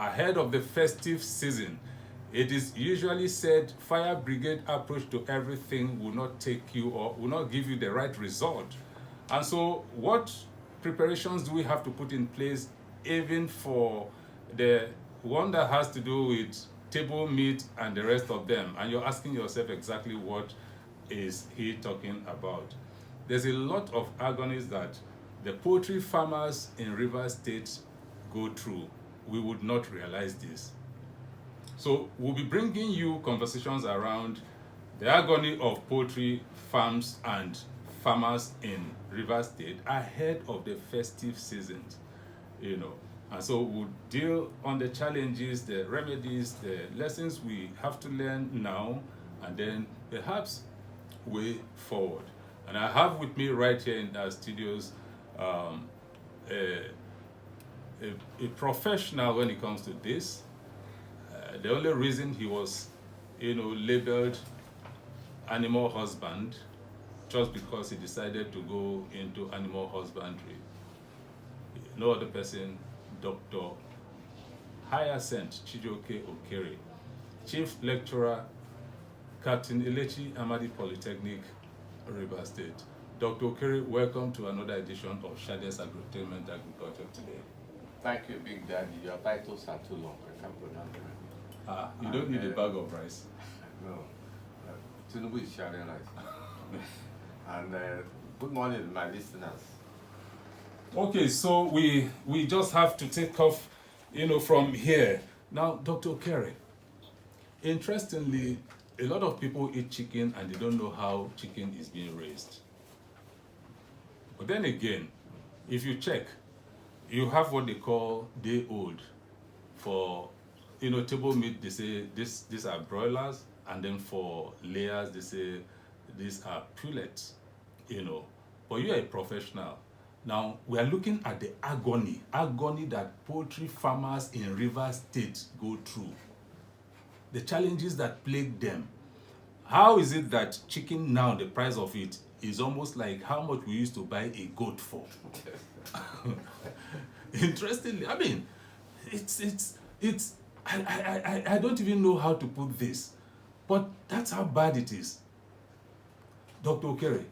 ahead of the festive season. It is usually said fire brigade approach to everything will not take you or will not give you the right result. And so what preparations do we have to put in place even for the one that has to do with table meat and the rest of them? And you're asking yourself exactly what is he talking about. There's a lot of agonies that the poultry farmers in Rivers State go through. We would not realize this. So we'll be bringing you conversations around the agony of poultry farms and farmers in Rivers State ahead of the festive seasons, And so we'll deal on the challenges, the remedies, the lessons we have to learn now, and then perhaps way forward. And I have with me right here in our studios a professional when it comes to this. The only reason he was, labeled animal husband just because he decided to go into animal husbandry. No other person, Dr. Hyacinth Chijoke Okere, Chief Lecturer, Captain Elechi Amadi Polytechnic, Rivers State. Dr. Okere, welcome to another edition of SHADEZ Agrotainment Agriculture today. Thank you, Big Daddy. Your titles are too long. I can't pronounce them. You don't need a bag of rice. No. Tinubu is sharing rice. And good morning, my listeners. Okay, so we just have to take off, from here. Now, Dr. Okere, interestingly, a lot of people eat chicken and they don't know how chicken is being raised. But then again, if you check, you have what they call day old. For table meat, they say these are broilers, and then for layers, they say these are pullets. But you are a professional. Now we are looking at the agony that poultry farmers in Rivers State go through, the challenges that plague them. How is it that chicken now, the price of it is almost like how much we used to buy a goat for? Interestingly, I mean, I don't even know how to put this, but that's how bad it is. Dr. Okere,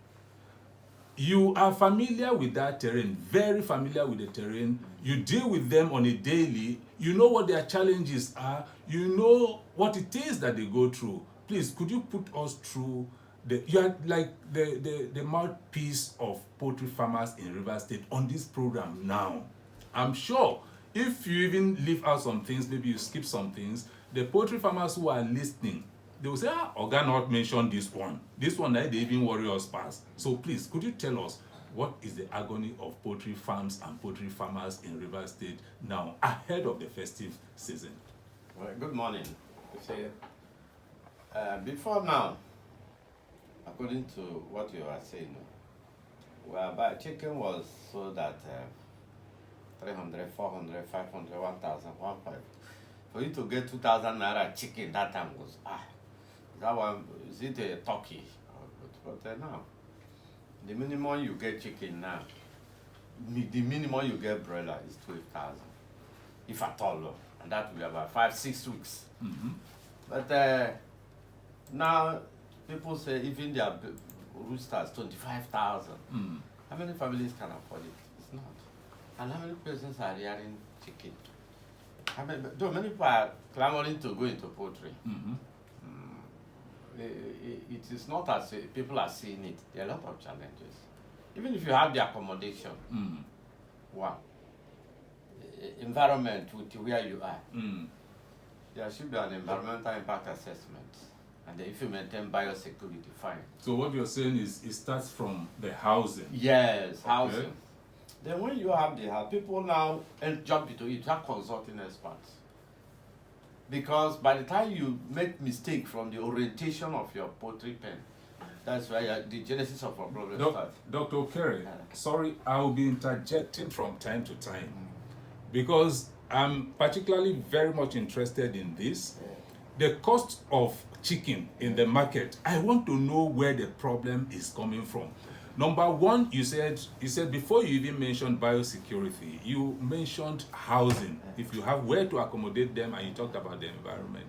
you are familiar with that terrain, very familiar with the terrain. You deal with them on a daily. You know what their challenges are. You know what it is that they go through. Please, could you put us through you are like the mouthpiece of poultry farmers in Rivers State on this program now. I'm sure if you even leave out some things, maybe you skip some things, the poultry farmers who are listening, they will say, Oga not mention this one. This one that they even worry us past. So please, could you tell us what is the agony of poultry farms and poultry farmers in Rivers State now ahead of the festive season? Well, good morning. You say, before now, according to what you are saying, whereby chicken was sold at 300, 400, 500, 1,000, 1,500. For you to get 2,000 naira chicken that time was, that one, is it a turkey? But now, the minimum you get chicken now, the minimum you get broiler is 12,000, if at all, and that will be about 5-6 weeks. Mm-hmm. But now, people say even their roosters 25,000. Mm. How many families can afford it? It's not. And how many persons are rearing chicken? Though many people are clamoring to go into poultry. Mm-hmm. It is not as people are seeing it. There are a lot of challenges. Even if you have the accommodation, one, environment with where you are, there should be an environmental impact assessment. And if you maintain biosecurity, fine. So what you're saying is it starts from the housing. Yes, housing. Okay. Then when you have the house, people now jump into it, have consulting experts. Because by the time you make mistake from the orientation of your poultry pen, that's why the genesis of our problem starts. Dr. Okere, sorry, I will be interjecting from time to time because I'm particularly very much interested in this. The cost of chicken in the market, I want to know where the problem is coming from. Number one, you said before you even mentioned biosecurity, you mentioned housing. If you have where to accommodate them, and you talked about the environment.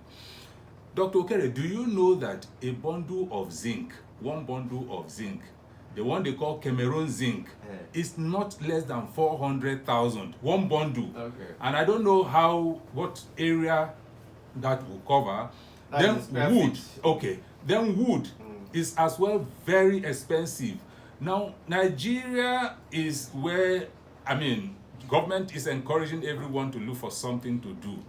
Dr. Okere, do you know that a bundle of zinc, one bundle of zinc, the one they call Cameroon zinc, is not less than 400,000, one bundle. Okay. And I don't know what area that will cover. Then wood, okay. Then wood is as well very expensive. Now, Nigeria is where, government is encouraging everyone to look for something to do.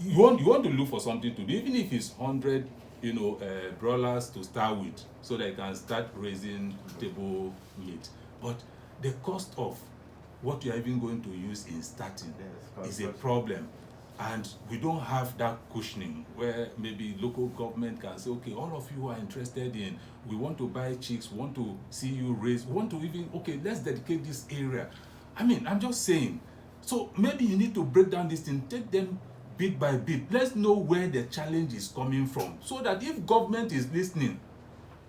You want to look for something to do, even if it's 100, broilers to start with, so they can start raising table meat. But the cost of what you are even going to use in starting is a problem. And we don't have that cushioning where maybe local government can say, okay, all of you who are interested in, we want to buy chicks, we want to see you raise, we want to even, okay, let's dedicate this area. I'm just saying. So maybe you need to break down this thing, take them bit by bit. Let's know where the challenge is coming from, so that if government is listening,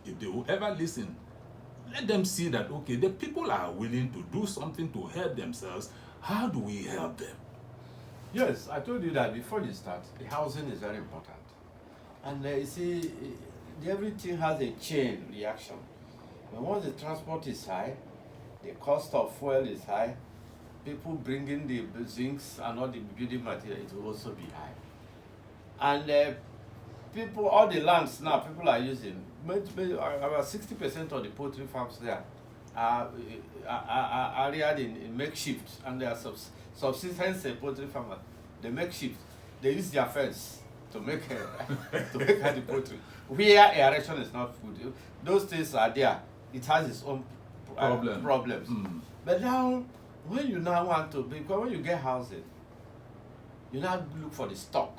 if they will ever listen, let them see that, okay, the people are willing to do something to help themselves. How do we help them? Yes, I told you that before you start, the housing is very important. And you see, everything has a chain reaction. When once the transport is high, the cost of fuel is high, people bringing the zincs and all the building material, it will also be high. And people, all the lands now, people are using, about 60% of the poultry farms there are reared in makeshift, and they are subsistence poultry farmers. They make shift. They use their fence to make the poultry. Where aeration is not good, those things are there. It has its own problems. But now, when you now want to, because when you get housing, you now look for the stock.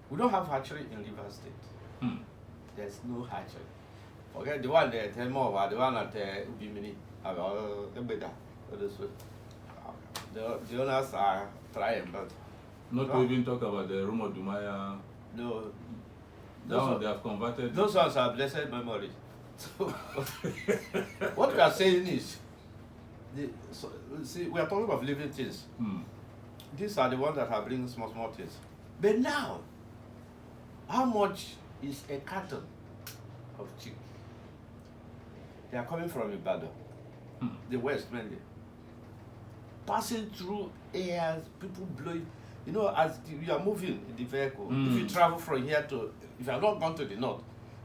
We don't have hatchery in River State. There's no hatchery. Forget the one there, the one at Ubimini, the owners are trying, but not to even talk about the Rumo Dumaya. No. Now they have converted. Those ones are blessed memory. So, what we are saying is, see, we are talking of living things. These are the ones that are bringing small things. But now, how much is a carton of chicken? They are coming from Ibadan, the West mainly. Passing through airs, people blowing. As you are moving in the vehicle, if you travel from here to, if you have not gone to the north,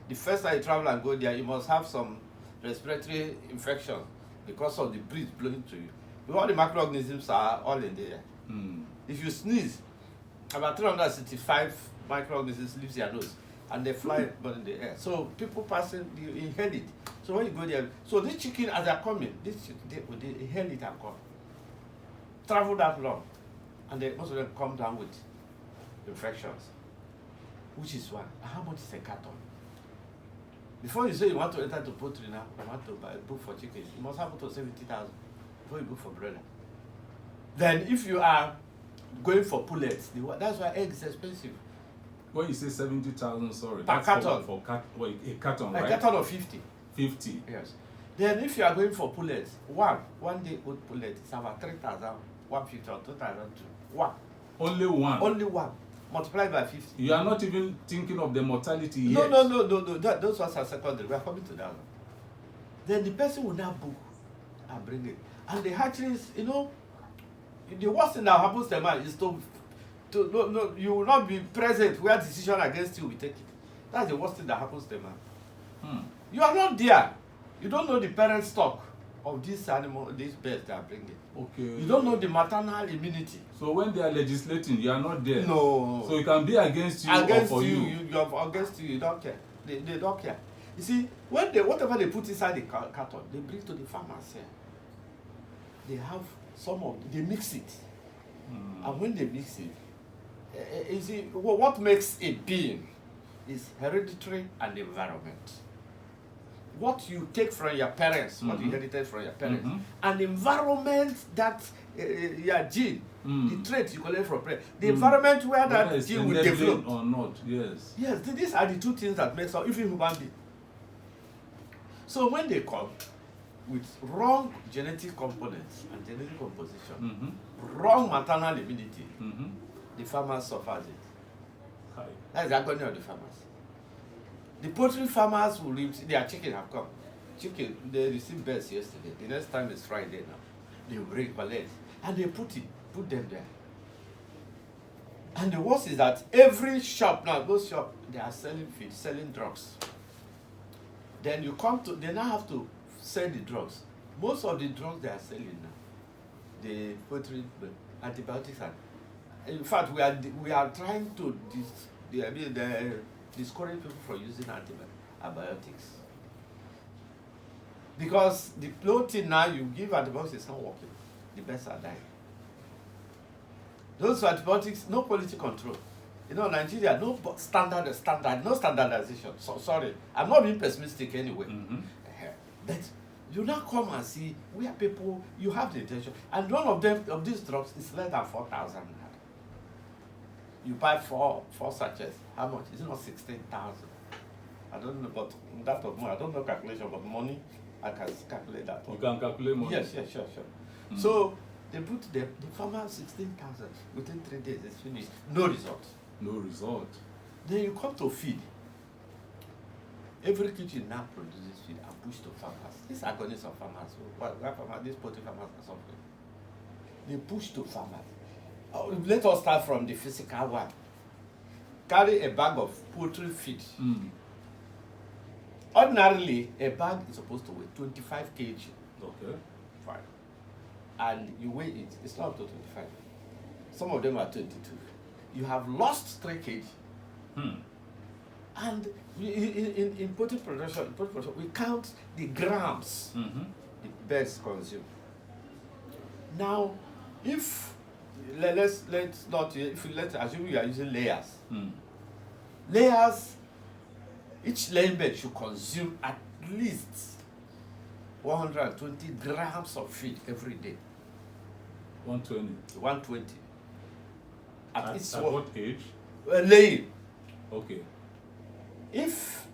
the first time you travel and go there, you must have some respiratory infection because of the breeze blowing to you. All the microorganisms are all in the air. If you sneeze, about 365 microorganisms leaves your nose, and they fly but in the air. So people passing, you inhale it. So when you go there, so this chicken, as they're coming, they inhale it and come. Travel that long, and most of them come down with infections, which is why. How much is a carton? Before you say you want to enter to poultry now, you want to buy book for chicken, you must have up to 70,000 before you book for broiler. Then if you are going for pullets, that's why egg is expensive. When you say 70,000, sorry, per carton. For a carton, right? A carton of 50. 50. Yes. Then if you are going for pullets, one day old pullet is about 3,150 or 2,002. One. Only one. Only one. Multiplied by 50. You are not even thinking of the mortality yet. No. Those ones are secondary. We are coming to that one. Then the person will now book and bring it. And the hatcheries, the worst thing that happens to a man is you will not be present where decision against you will be taken. That's the worst thing that happens to a man. You are not there. You don't know the parent stock of this animal, these birds they are bringing. Okay. You don't know the maternal immunity. So when they are legislating, you are not there. No. So it can be against you or for you. Against you, you don't care. They don't care. You see, whatever they put inside the carton, they bring to the farmers here. They have they mix it. And when they mix it, you see, what makes a being is hereditary and environment. What you take from your parents, what you inherited from your parents, and environment that your gene, the trait you collect from parents, the environment where that gene will develop or not, yes. Yes, these are the two things that makes us even human being. So when they come with wrong genetic components and genetic composition, wrong maternal immunity, the farmers suffers it. Hi. That's the agony of the farmers. The poultry farmers will leave, their chicken have come. Chicken, they received birds yesterday. The next time is Friday now. They break ballet and they put them there. And the worst is that every shop now, those shops, they are selling feed, selling drugs. Then you come to, they now have to sell the drugs. Most of the drugs they are selling now, the poultry antibiotics are. In fact, we are trying to discourage people from using antibiotics. Because the clothing now you give antibiotics is not working. The birds are dying. Those antibiotics, no quality control. You know, Nigeria, no standardization. So sorry, I'm not being pessimistic anyway. But you now come and see where people, you have the intention, and one of these drugs is less than 4,000. You buy four sachets. How much? Is it not 16,000? I don't know, but that of money. I don't know calculation, but money, I can calculate that. You can calculate money? Yes, sure. So they put the farmer 16,000 within 3 days. It's finished. No result. No result. Then you come to feed. Every kitchen now produces feed and push to farmers. These are agonies of farmers. These poultry farmers are suffering. They push to farmers. Let us start from the physical one. Carry a bag of poultry feed. Ordinarily, a bag is supposed to weigh 25 kg. Okay. Fine. And you weigh it, it's not up to 25. Some of them are 22. You have lost 3 kg. And in poultry production, we count the grams the birds consume. Now, if let's assume you are using layers. Layers, each laying bird should consume at least 120 grams of feed every day. 120. 120. At what age? Laying. Okay. If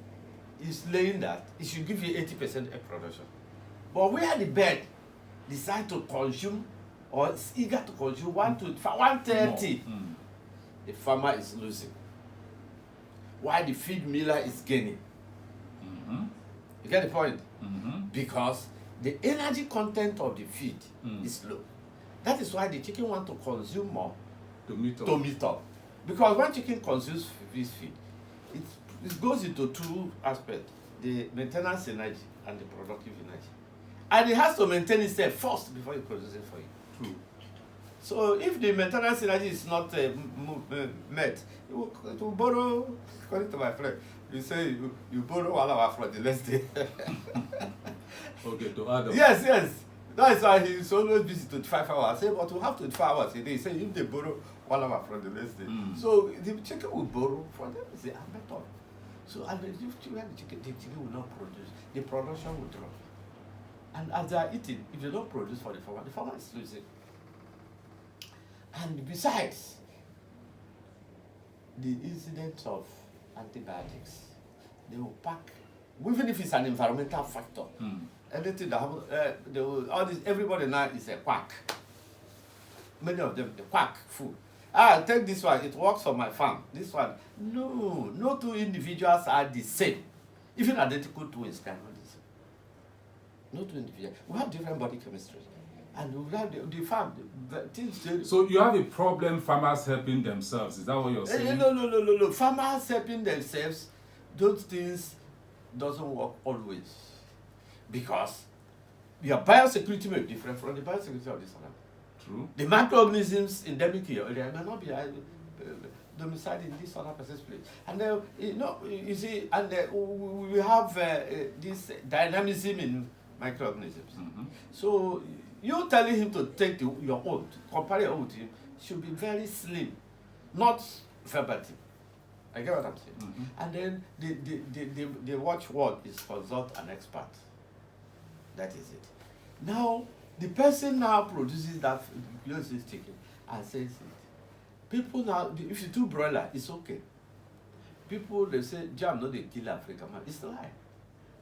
it's laying that, it should give you 80% egg production. But where the bird decide to consume or is eager to consume 130, the farmer is losing. Why the feed miller is gaining. You get the point? Because the energy content of the feed is low. That is why the chicken want to consume more to meet up. Because when chicken consumes this feed, it goes into 2 aspects: the maintenance energy and the productive energy. And it has to maintain itself first before it produces it for you. True. So if the maintenance energy is not met, it will borrow, according to my friend, you say you borrow 1 hour from the next day. Okay, to add up. Yes. That's why he's always busy 25 hours. I say, but we have 25 hours a day. He say, if they borrow 1 hour from the next day. So the chicken will borrow for them. It's a method. So and the chicken will not produce. The production will drop. And as they are eating, if they don't produce for the farmer is losing. And besides, the incidence of antibiotics, they will pack, even if it's an environmental factor, anything that happens, everybody now is a quack. Many of them, the quack food. Take this one, it works for my farm. This one, no 2 individuals are the same. Even identical twins cannot be the same. No 2 individuals. We have different body chemistry. And we have the farm. So you have a problem farmers helping themselves. Is that what you're saying? No. Farmers helping themselves, those things doesn't work always. Because your biosecurity may be different from the biosecurity of this animal. True. The microorganisms endemic in your area may not be domiciled in this other person's place. And you see, and we have this dynamism in microorganisms. So you telling him to take your own, compare your own with him, should be very slim, not verbatim. I get what I'm saying. And then the watchword is consult an expert. That is it. Now, the person now produces that closes chicken and says it. People now, if you do broiler, it's okay. People, they say, jam, no, they kill Africa, man. It's a lie.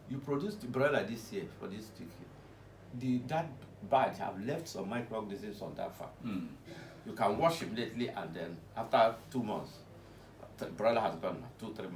You produced the broiler this year for this chicken. That bite have left some microorganisms on that farm. You can wash immediately, and then after 2 months, the broiler has gone, 2-3 months.